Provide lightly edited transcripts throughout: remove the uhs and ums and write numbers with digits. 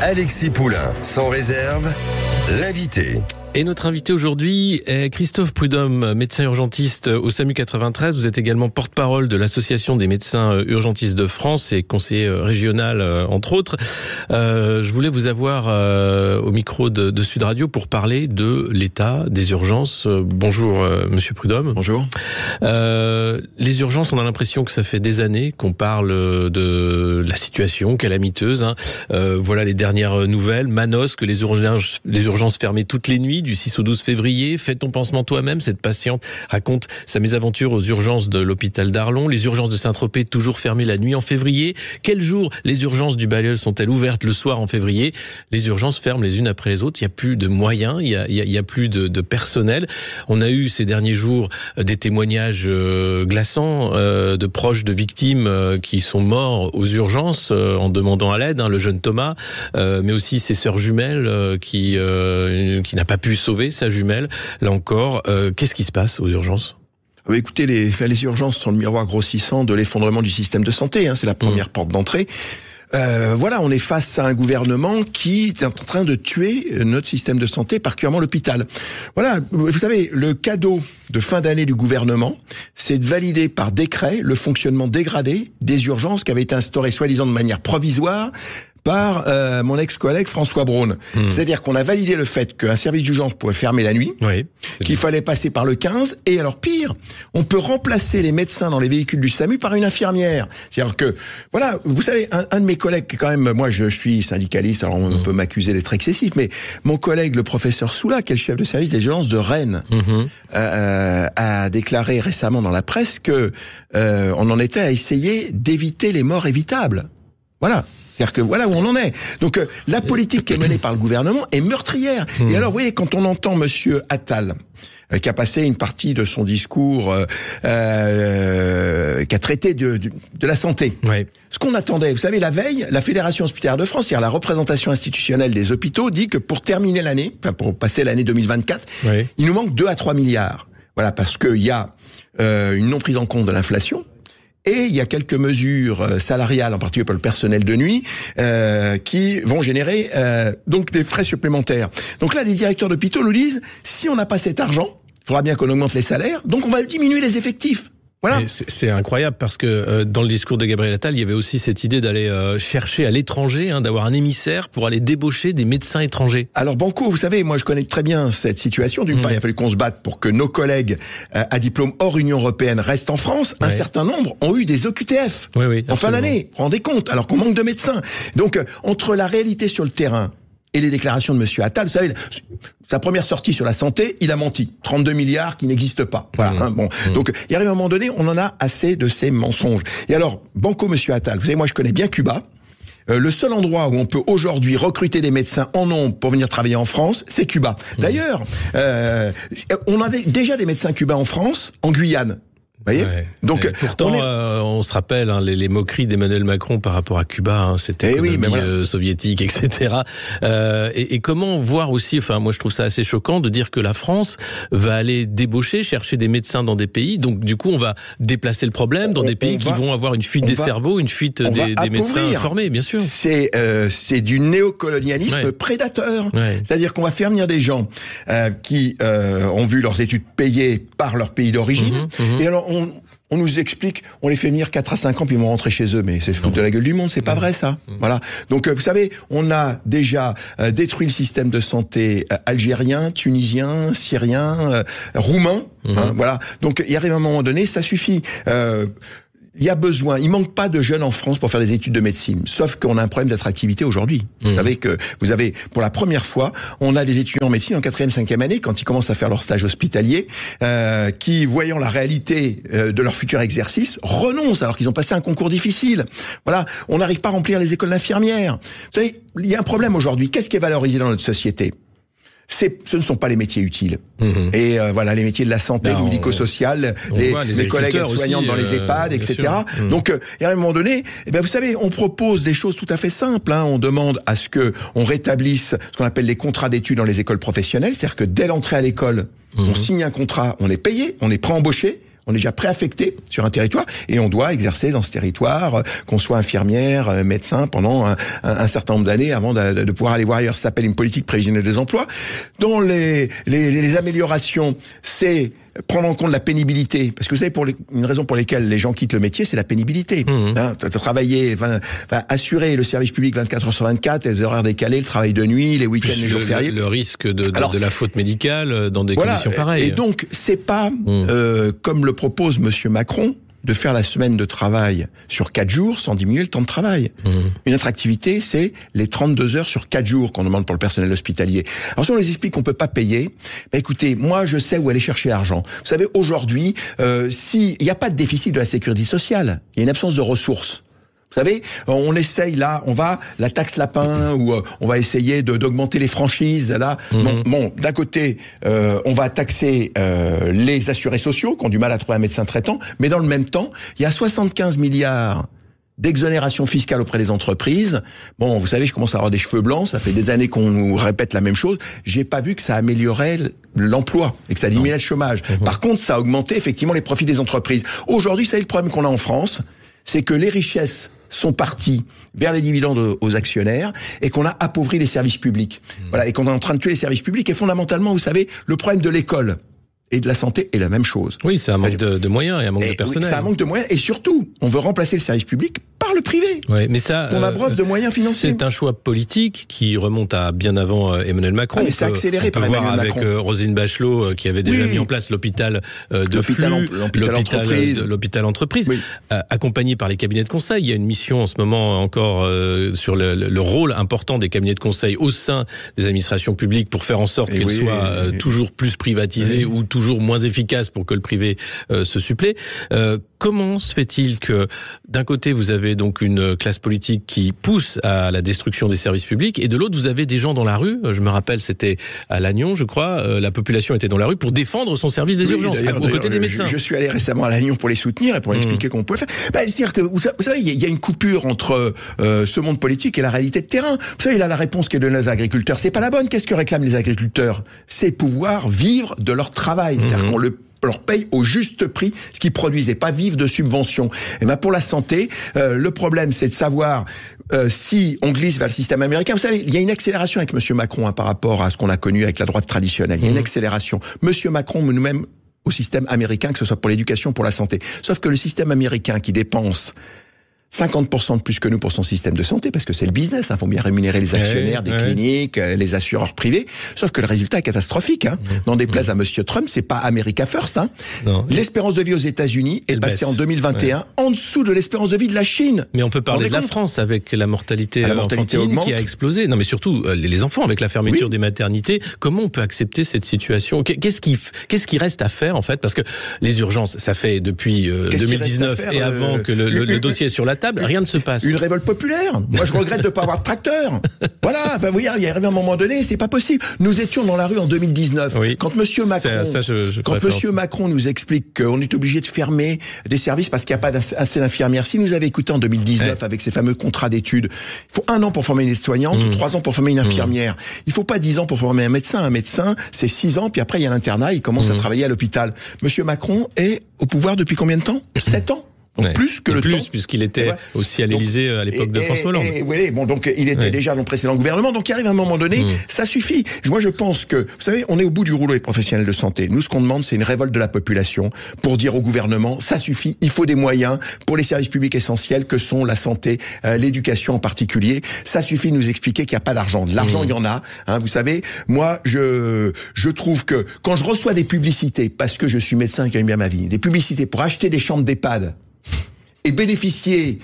Alexis Poulain, sans réserve, l'invité. Et notre invité aujourd'hui est Christophe Prudhomme, médecin urgentiste au SAMU 93. Vous êtes également porte-parole de l'Association des médecins urgentistes de France et conseiller régional, entre autres. Je voulais vous avoir au micro de Sud Radio pour parler de l'état des urgences. Bonjour, monsieur Prudhomme. Bonjour. Les urgences, on a l'impression que ça fait des années qu'on parle de la situation calamiteuse. Voilà les dernières nouvelles. Manosque, les urgences fermées toutes les nuits, du 6 au 12 février. Fais ton pansement toi-même. Cette patiente raconte sa mésaventure aux urgences de l'hôpital d'Arlon. Les urgences de Saint-Tropez toujours fermées la nuit en février. Quel jour les urgences du Bailleul sont-elles ouvertes le soir en février? Les urgences ferment les unes après les autres. Il n'y a plus de moyens, il y a plus de personnel. On a eu ces derniers jours des témoignages glaçants de proches de victimes qui sont morts aux urgences en demandant à l'aide. Le jeune Thomas, mais aussi ses sœurs jumelles qui n'a pas pu sauver sa jumelle. Là encore, qu'est-ce qui se passe aux urgences ? Écoutez, les urgences sont le miroir grossissant de l'effondrement du système de santé. C'est la première porte d'entrée. Voilà, on est face à un gouvernement qui est en train de tuer notre système de santé, particulièrement l'hôpital. Voilà, vous savez, le cadeau de fin d'année du gouvernement, c'est de valider par décret le fonctionnement dégradé des urgences qui avait été instauré soi-disant de manière provisoire par mon ex-collègue François Braun. C'est-à-dire qu'on a validé le fait qu'un service d'urgence pouvait fermer la nuit, qu'il fallait passer par le 15, et alors pire, on peut remplacer les médecins dans les véhicules du SAMU par une infirmière. C'est-à-dire que, voilà, vous savez, un de mes collègues, quand même, moi je suis syndicaliste, alors on peut m'accuser d'être excessif, mais mon collègue, le professeur Soula, qui est le chef de service des urgences de Rennes, a déclaré récemment dans la presse que on en était à essayer d'éviter les morts évitables. Voilà. C'est-à-dire que voilà où on en est. Donc la politique qui est menée par le gouvernement est meurtrière. Et alors vous voyez, quand on entend monsieur Attal, qui a passé une partie de son discours, qui a traité de la santé. Ce qu'on attendait, vous savez, la veille, la Fédération hospitalière de France, c'est-à-dire la représentation institutionnelle des hôpitaux, dit que pour terminer l'année, enfin pour passer l'année 2024, il nous manque 2 à 3 milliards. Voilà, parce qu'il y a une non prise en compte de l'inflation. Et il y a quelques mesures salariales, en particulier pour le personnel de nuit, qui vont générer donc des frais supplémentaires. Donc là, les directeurs d'hôpitaux nous disent, si on n'a pas cet argent, il faudra bien qu'on augmente les salaires, donc on va diminuer les effectifs. Voilà. C'est incroyable parce que dans le discours de Gabriel Attal, il y avait aussi cette idée d'aller chercher à l'étranger, d'avoir un émissaire pour aller débaucher des médecins étrangers. Alors Banco, vous savez, moi je connais très bien cette situation. D'une part, il a fallu qu'on se batte pour que nos collègues à diplôme hors Union européenne restent en France. Un certain nombre ont eu des OQTF en fin d'année. Rendez compte, alors qu'on manque de médecins. Donc entre la réalité sur le terrain et les déclarations de monsieur Attal, vous savez, sa première sortie sur la santé, il a menti. 32 milliards qui n'existent pas. Voilà. Donc, il arrive un moment donné, on en a assez de ces mensonges. Et alors, Banco, monsieur Attal, vous savez, moi, je connais bien Cuba. Le seul endroit où on peut aujourd'hui recruter des médecins en nombre pour venir travailler en France, c'est Cuba. D'ailleurs, on a déjà des médecins cubains en France, en Guyane. Vous voyez ? Donc, pourtant, on se rappelle les moqueries d'Emmanuel Macron par rapport à Cuba, cette économie soviétique, etc. Et comment voir aussi, enfin moi je trouve ça assez choquant de dire que la France va aller débaucher, chercher des médecins dans des pays, donc du coup on va déplacer le problème dans des pays qui vont avoir une fuite des cerveaux, une fuite des médecins formés, bien sûr. C'est du néocolonialisme prédateur. C'est-à-dire qu'on va faire venir des gens qui ont vu leurs études payées par leur pays d'origine, et alors on nous explique, on les fait venir 4 à 5 ans puis ils vont rentrer chez eux, mais c'est se foutre de la gueule du monde, c'est pas vrai ça. Voilà. Donc vous savez, on a déjà détruit le système de santé algérien, tunisien, syrien, roumain. Voilà. Donc il arrive un moment donné, ça suffit. Il y a besoin, il manque pas de jeunes en France pour faire des études de médecine, sauf qu'on a un problème d'attractivité aujourd'hui. Vous savez que vous avez, pour la première fois, on a des étudiants en médecine en 4e, 5e année, quand ils commencent à faire leur stage hospitalier, qui, voyant la réalité de leur futur exercice, renoncent alors qu'ils ont passé un concours difficile. Voilà, on n'arrive pas à remplir les écoles d'infirmières. Vous savez, il y a un problème aujourd'hui. Qu'est-ce qui est valorisé dans notre société ? Ce ne sont pas les métiers utiles. Et voilà, les métiers de la santé, du médico-social, les collègues aides-soignantes dans les EHPAD, etc. Donc, à un moment donné, vous savez, on propose des choses tout à fait simples. On demande à ce que on rétablisse ce qu'on appelle les contrats d'études dans les écoles professionnelles, c'est-à-dire que dès l'entrée à l'école, on signe un contrat, on est payé, on est pré-embauché. On est déjà préaffecté sur un territoire et on doit exercer dans ce territoire, qu'on soit infirmière, médecin, pendant un certain nombre d'années avant de pouvoir aller voir ailleurs. Ça s'appelle une politique prévisionnelle des emplois. Dans les améliorations, c'est prendre en compte la pénibilité, parce que vous savez, une raison pour laquelle les gens quittent le métier, c'est la pénibilité. Travailler, assurer le service public 24 heures sur 24, les horaires décalés, le travail de nuit, les week-ends, les jours fériés. Le risque de la faute médicale dans des conditions pareilles. Et donc, c'est pas, comme le propose Monsieur Macron, de faire la semaine de travail sur 4 jours sans diminuer le temps de travail. Une autre activité, c'est les 32 heures sur 4 jours qu'on demande pour le personnel hospitalier. Alors si on les explique qu'on peut pas payer, écoutez, moi je sais où aller chercher l'argent. Vous savez, aujourd'hui, il n'y a pas de déficit de la sécurité sociale, il y a une absence de ressources. Vous savez, on essaye là, la taxe lapin, ou on va essayer d'augmenter les franchises là. Bon, d'un côté, on va taxer les assurés sociaux qui ont du mal à trouver un médecin traitant, mais dans le même temps, il y a 75 milliards d'exonération fiscale auprès des entreprises. Bon, vous savez, je commence à avoir des cheveux blancs, ça fait des années qu'on nous répète la même chose. J'ai pas vu que ça améliorait l'emploi et que ça diminuait le chômage. Par contre, ça a augmenté effectivement les profits des entreprises. Aujourd'hui, ça, le problème qu'on a en France, c'est que les richesses sont partis vers les dividendes aux actionnaires et qu'on a appauvri les services publics. Voilà, et qu'on est en train de tuer les services publics. Et fondamentalement, vous savez, le problème de l'école et de la santé est la même chose. Oui, c'est un manque de moyens et un manque de personnel. Oui, c'est un manque de moyens et surtout, on veut remplacer le service public par le privé. Oui, mais ça, on abreuve de moyens financiers. C'est un choix politique qui remonte à bien avant Emmanuel Macron. Mais c'est accéléré par Emmanuel Macron. Avec Roselyne Bachelot qui avait déjà mis en place l'hôpital de flux, l'hôpital entreprise, accompagné par les cabinets de conseil. Il y a une mission en ce moment encore sur le rôle important des cabinets de conseil au sein des administrations publiques pour faire en sorte qu'elles soient toujours plus privatisées ou toujours moins efficaces pour que le privé se supplée. Comment se fait-il que d'un côté vous avez donc une classe politique qui pousse à la destruction des services publics et de l'autre vous avez des gens dans la rue, je me rappelle c'était à Lannion je crois, la population était dans la rue pour défendre son service des urgences aux côtés des médecins. Je suis allé récemment à Lannion pour les soutenir et pour expliquer qu'on pouvait faire. C'est-à-dire que vous savez, il y a une coupure entre ce monde politique et la réalité de terrain. Vous savez, là la réponse qui est donnée aux agriculteurs, c'est pas la bonne. Qu'est-ce que réclament les agriculteurs? C'est pouvoir vivre de leur travail. C'est-à-dire qu'on leur paye au juste prix ce qu'ils produisent et pas vivre de subventions. Et ben pour la santé, le problème c'est de savoir si on glisse vers le système américain. Vous savez, il y a une accélération avec Monsieur Macron par rapport à ce qu'on a connu avec la droite traditionnelle. Il y a une accélération. Monsieur Macron nous-mêmes au système américain, que ce soit pour l'éducation, pour la santé. Sauf que le système américain qui dépense 50% de plus que nous pour son système de santé, parce que c'est le business, faut bien rémunérer les actionnaires des cliniques, les assureurs privés. Sauf que le résultat est catastrophique. N'en déplaise à Monsieur Trump, c'est pas America First. L'espérance de vie aux États-Unis est passée en 2021 en dessous de l'espérance de vie de la Chine. Mais on peut parler de la France avec la mortalité infantile qui a explosé. Non, mais surtout les enfants avec la fermeture des maternités. Comment on peut accepter cette situation? Qu'est-ce qui reste à faire en fait? Parce que les urgences, ça fait depuis 2019 et avant que le dossier est sur la table, rien ne se passe. Une révolte populaire. Moi, je regrette de ne pas avoir de tracteur. Voilà. Enfin, vous voyez, il y a arrivé un moment donné, c'est pas possible. Nous étions dans la rue en 2019. Quand Monsieur Macron nous explique qu'on est obligé de fermer des services parce qu'il n'y a pas assez d'infirmières. Si nous avait écouté en 2019 avec ces fameux contrats d'études, il faut 1 an pour former une aide-soignante, 3 ans pour former une infirmière. Il faut pas 10 ans pour former un médecin. Un médecin, c'est 6 ans, puis après il y a l'internat, il commence à travailler à l'hôpital. Monsieur Macron est au pouvoir depuis combien de temps? 7 ans. Donc plus que le temps. Puisqu'il était aussi à l'Élysée à l'époque de François Hollande. Oui, bon, donc il était déjà dans le précédent gouvernement, donc il arrive à un moment donné, ça suffit. Moi, je pense que, vous savez, on est au bout du rouleau les professionnels de santé. Nous, ce qu'on demande, c'est une révolte de la population pour dire au gouvernement, ça suffit, il faut des moyens pour les services publics essentiels que sont la santé, l'éducation en particulier. Ça suffit de nous expliquer qu'il n'y a pas d'argent. De l'argent, il y en a. Vous savez, moi, je trouve que quand je reçois des publicités, parce que je suis médecin et que j'aime bien ma vie, des publicités pour acheter des chambres d'EHPAD, et bénéficier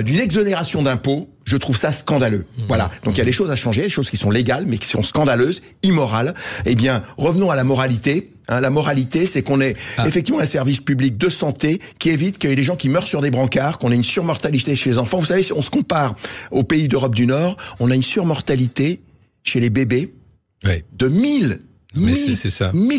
d'une exonération d'impôts, je trouve ça scandaleux. Voilà. Donc il y a des choses à changer, des choses qui sont légales, mais qui sont scandaleuses, immorales. Eh bien, revenons à la moralité. La moralité, c'est qu'on ait effectivement un service public de santé qui évite qu'il y ait des gens qui meurent sur des brancards, qu'on ait une surmortalité chez les enfants. Vous savez, si on se compare aux pays d'Europe du Nord, on a une surmortalité chez les bébés de 1000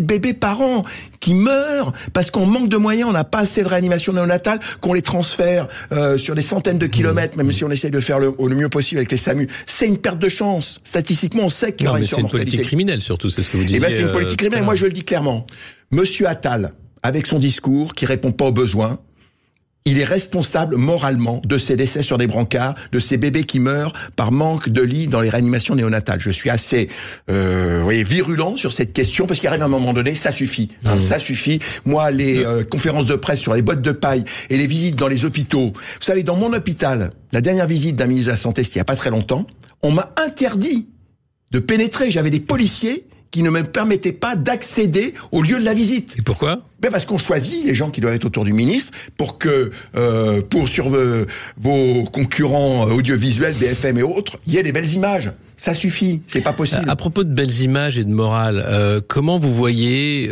bébés par an qui meurent parce qu'on manque de moyens, on n'a pas assez de réanimation néonatale, qu'on les transfère sur des centaines de kilomètres, même si on essaye de faire le mieux possible avec les SAMU. C'est une perte de chance. Statistiquement, on sait qu'il y aura une surmortalité. C'est une politique criminelle surtout, c'est ce que vous disiez. C'est une politique criminelle. Moi, je le dis clairement. Monsieur Attal avec son discours, qui répond pas aux besoins, il est responsable moralement de ces décès sur des brancards, de ces bébés qui meurent par manque de lits dans les réanimations néonatales. Je suis assez virulent sur cette question, parce qu'il arrive un moment donné, ça suffit. Ça suffit. Moi, les conférences de presse sur les bottes de paille et les visites dans les hôpitaux. Vous savez, dans mon hôpital, la dernière visite d'un ministre de la Santé, c'était il n'y a pas très longtemps, on m'a interdit de pénétrer. J'avais des policiers qui ne me permettaient pas d'accéder au lieu de la visite. Et pourquoi ? Parce qu'on choisit les gens qui doivent être autour du ministre pour que, sur vos concurrents audiovisuels, BFM et autres, il y ait des belles images. Ça suffit, c'est pas possible. À propos de belles images et de morale, comment vous voyez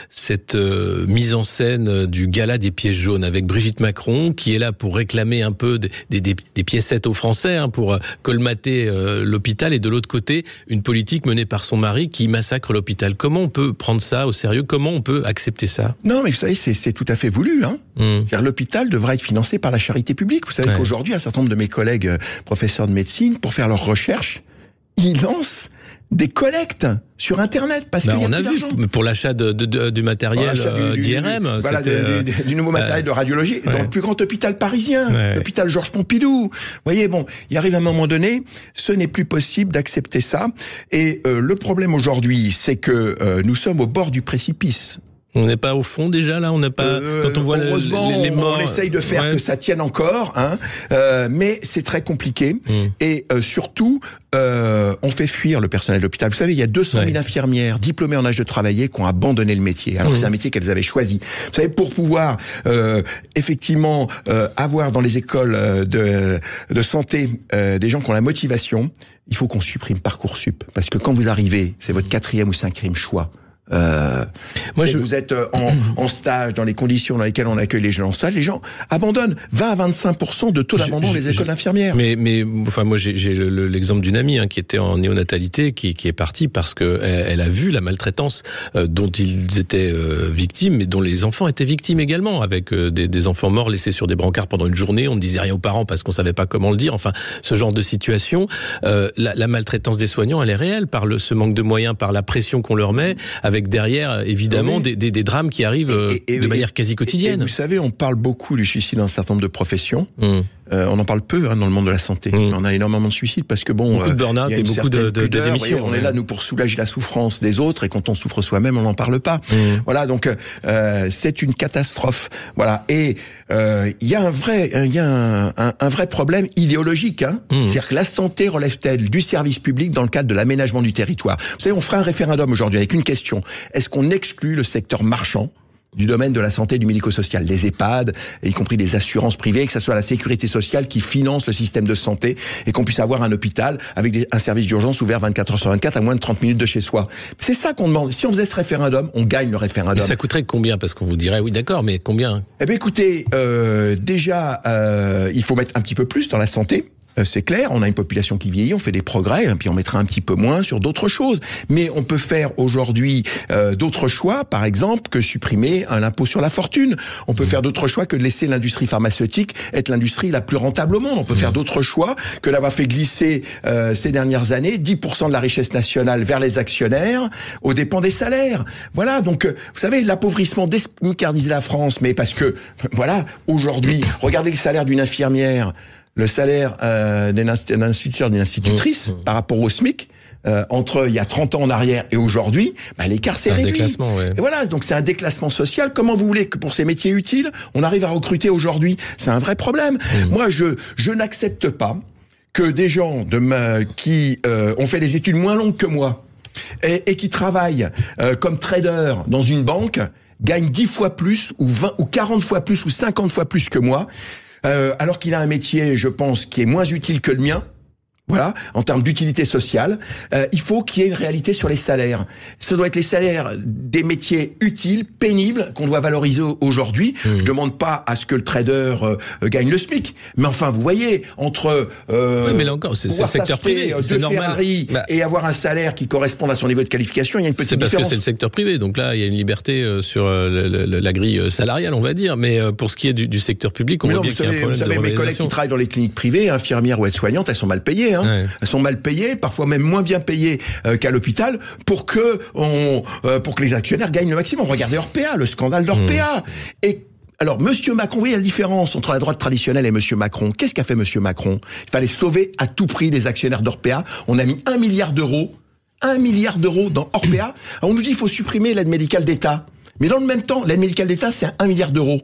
cette mise en scène du gala des pièces jaunes avec Brigitte Macron, qui est là pour réclamer un peu des piécettes aux Français, pour colmater l'hôpital, et de l'autre côté, une politique menée par son mari qui massacre l'hôpital. Comment on peut prendre ça au sérieux ? Comment on peut accepter ça ? Non, mais vous savez, c'est tout à fait voulu. L'hôpital devra être financé par la charité publique. Vous savez qu'aujourd'hui, un certain nombre de mes collègues professeurs de médecine, pour faire leurs recherches, ils lancent des collectes sur Internet parce qu'il y a on a plus vu d'argent. Pour l'achat du matériel d'IRM, du nouveau matériel de radiologie dans le plus grand hôpital parisien, l'hôpital Georges Pompidou. Vous voyez, il arrive un moment donné, ce n'est plus possible d'accepter ça. Et le problème aujourd'hui, c'est que nous sommes au bord du précipice. On n'est pas au fond déjà là, on n'a pas. Quand on voit heureusement, les morts, on essaye de faire que ça tienne encore, mais c'est très compliqué. Et surtout, on fait fuir le personnel de l'hôpital. Vous savez, il y a 200 000 infirmières diplômées en âge de travailler qui ont abandonné le métier. Alors c'est un métier qu'elles avaient choisi. Vous savez, pour pouvoir effectivement avoir dans les écoles de santé des gens qui ont la motivation, il faut qu'on supprime Parcoursup, parce que quand vous arrivez, c'est votre 4e ou 5e choix. Vous êtes en stage dans les conditions dans lesquelles on accueille les gens en stage, les gens abandonnent. 20 à 25% de taux d'abandon des écoles d'infirmières. Mais enfin, moi j'ai l'exemple d'une amie qui était en néonatalité, qui est partie parce que elle a vu la maltraitance dont ils étaient victimes, mais dont les enfants étaient victimes également, avec des enfants morts laissés sur des brancards pendant une journée. On ne disait rien aux parents parce qu'on savait pas comment le dire. Enfin, ce genre de situation, la maltraitance des soignants, elle est réelle par ce manque de moyens, par la pression qu'on leur met, avec derrière, évidemment, des drames qui arrivent de manière quasi quotidienne. Et vous savez, on parle beaucoup du suicide dans un certain nombre de professions. On en parle peu dans le monde de la santé. On a énormément de suicides parce que beaucoup de burn-out et beaucoup de démissions. On est là, nous, pour soulager la souffrance des autres, et quand on souffre soi-même, on n'en parle pas. Voilà, donc c'est une catastrophe. Voilà, et il y a un vrai problème idéologique. C'est-à-dire que la santé relève-t-elle du service public dans le cadre de l'aménagement du territoire ? Vous savez, on fera un référendum aujourd'hui avec une question. Est-ce qu'on exclut le secteur marchand du domaine de la santé et du médico-social, les EHPAD, y compris les assurances privées, que ce soit la sécurité sociale qui finance le système de santé, et qu'on puisse avoir un hôpital avec un service d'urgence ouvert 24 heures sur 24 à moins de 30 minutes de chez soi. C'est ça qu'on demande. Si on faisait ce référendum, on gagne le référendum. Et ça coûterait combien ? Parce qu'on vous dirait, oui d'accord, mais combien ? Eh bien écoutez, déjà, il faut mettre un petit peu plus dans la santé. C'est clair, on a une population qui vieillit, on fait des progrès, puis on mettra un petit peu moins sur d'autres choses. Mais on peut faire aujourd'hui d'autres choix, par exemple, que supprimer l'impôt sur la fortune. On peut faire d'autres choix que de laisser l'industrie pharmaceutique être l'industrie la plus rentable au monde. On peut faire d'autres choix que d'avoir fait glisser ces dernières années 10% de la richesse nationale vers les actionnaires aux dépens des salaires. Voilà, donc vous savez, l'appauvrissement désmicardiser la France, mais parce que, voilà, aujourd'hui, regardez le salaire d'une infirmière, le salaire d'un instituteur, d'une institutrice par rapport au SMIC, entre il y a 30 ans en arrière et aujourd'hui, l'écart s'est réduit. Et voilà, donc c'est un déclassement social. Comment vous voulez que pour ces métiers utiles, on arrive à recruter aujourd'hui ? C'est un vrai problème. Moi, je n'accepte pas que des gens qui ont fait des études moins longues que moi et qui travaillent comme trader dans une banque gagnent 10 fois plus ou 20 ou 40 fois plus ou 50 fois plus que moi. Alors qu'il a un métier, je pense, qui est moins utile que le mien. Voilà, en termes d'utilité sociale, il faut qu'il y ait une réalité sur les salaires. Ça doit être les salaires des métiers utiles, pénibles, qu'on doit valoriser aujourd'hui. Je demande pas à ce que le trader gagne le SMIC, mais enfin, vous voyez, entre mais là encore, c'est le secteur privé, c'est normal. Ferrari et avoir un salaire qui corresponde à son niveau de qualification, il y a une petite différence. C'est parce que c'est le secteur privé, donc là, il y a une liberté sur la grille salariale, on va dire. Mais pour ce qui est du secteur public, on voit bien qu'il y a un problème de revalorisation. Mes collègues qui travaillent dans les cliniques privées, infirmières ou aides-soignantes, elles sont mal payées. hein. Ouais. Elles sont mal payées, parfois même moins bien payées qu'à l'hôpital, pour que les actionnaires gagnent le maximum. Regardez Orpea, le scandale d'Orpea. Et alors, Monsieur Macron, vous voyez la différence entre la droite traditionnelle et Monsieur Macron. Qu'est-ce qu'a fait Monsieur Macron? Il fallait sauver à tout prix les actionnaires d'Orpea. On a mis 1 milliard d'euros dans Orpea. Alors on nous dit qu'il faut supprimer l'aide médicale d'État. Mais dans le même temps, l'aide médicale d'État, c'est 1 milliard d'euros.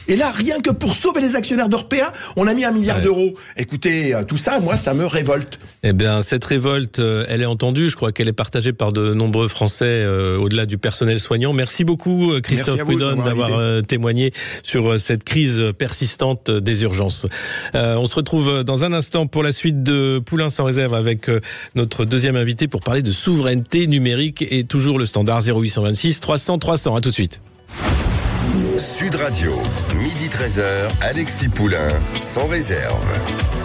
Et là, rien que pour sauver les actionnaires d'Orpea, on a mis 1 milliard d'euros. Écoutez, tout ça, moi, ça me révolte. Eh bien, cette révolte, elle est entendue. Je crois qu'elle est partagée par de nombreux Français, au-delà du personnel soignant. Merci beaucoup, Christophe Prudhomme, d'avoir témoigné sur cette crise persistante des urgences. On se retrouve dans un instant pour la suite de Poulain sans réserve avec notre deuxième invité pour parler de souveraineté numérique et toujours le standard 0826 300 300. À tout de suite. Sud Radio, midi 13h, Alexis Poulain, sans réserve.